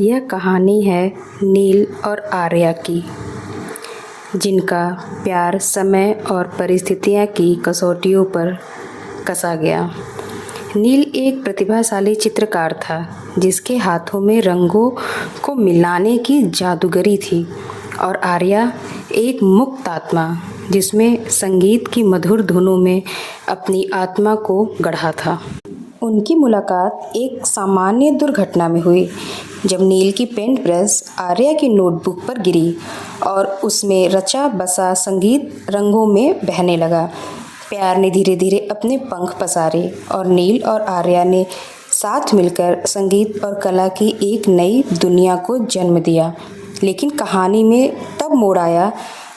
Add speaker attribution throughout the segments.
Speaker 1: यह कहानी है नील और आर्या की, जिनका प्यार समय और परिस्थितियों की कसौटियों पर कसा गया। नील एक प्रतिभाशाली चित्रकार था, जिसके हाथों में रंगों को मिलाने की जादूगरी थी, और आर्या एक मुक्त आत्मा, जिसमें संगीत की मधुर धुनों में अपनी आत्मा को गढ़ा था। उनकी मुलाकात एक सामान्य दुर्घटना में हुई, जब नील की पेंट ब्रश आर्या की नोटबुक पर गिरी और उसमें रचा बसा संगीत रंगों में बहने लगा। प्यार ने धीरे धीरे अपने पंख पसारे और नील और आर्या ने साथ मिलकर संगीत और कला की एक नई दुनिया को जन्म दिया। लेकिन कहानी में तब मोड़ आया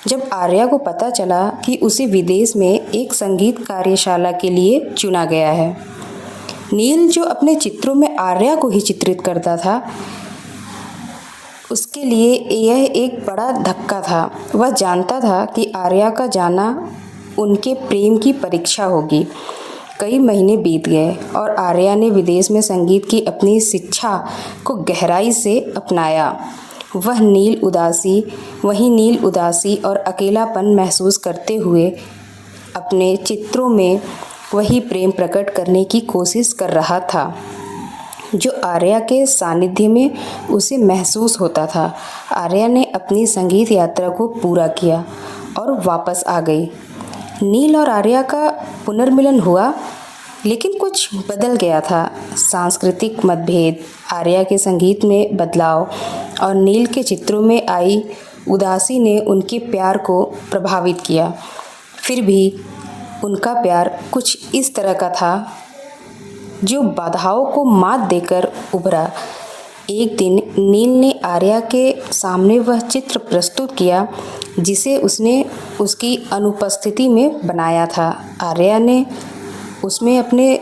Speaker 1: जब आर्या को पता चला कि उसे विदेश में एक संगीत कार्यशाला के लिए चुना गया है। नील, जो अपने चित्रों में आर्या को ही चित्रित करता था, उसके लिए यह एक बड़ा धक्का था। वह जानता था कि आर्या का जाना उनके प्रेम की परीक्षा होगी। कई महीने बीत गए और आर्या ने विदेश में संगीत की अपनी शिक्षा को गहराई से अपनाया। वही नील उदासी और अकेलापन महसूस करते हुए अपने चित्रों में वही प्रेम प्रकट करने की कोशिश कर रहा था, जो आर्या के सानिध्य में उसे महसूस होता था। आर्या ने अपनी संगीत यात्रा को पूरा किया और वापस आ गई। नील और आर्या का पुनर्मिलन हुआ, लेकिन कुछ बदल गया था। सांस्कृतिक मतभेद, आर्या के संगीत में बदलाव और नील के चित्रों में आई उदासी ने उनके प्यार को प्रभावित किया। फिर भी उनका प्यार कुछ इस तरह का था जो बाधाओं को मात देकर उभरा। एक दिन नील ने आर्या के सामने वह चित्र प्रस्तुत किया जिसे उसने उसकी अनुपस्थिति में बनाया था। आर्या ने उसमें अपने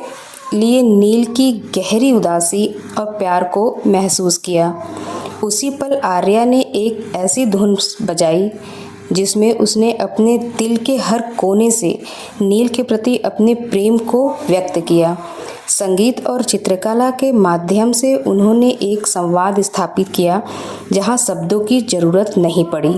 Speaker 1: लिए नील की गहरी उदासी और प्यार को महसूस किया। उसी पल आर्या ने एक ऐसी धुन बजाई जिसमें उसने अपने दिल के हर कोने से नील के प्रति अपने प्रेम को व्यक्त किया। संगीत और चित्रकला के माध्यम से उन्होंने एक संवाद स्थापित किया जहां शब्दों की जरूरत नहीं पड़ी।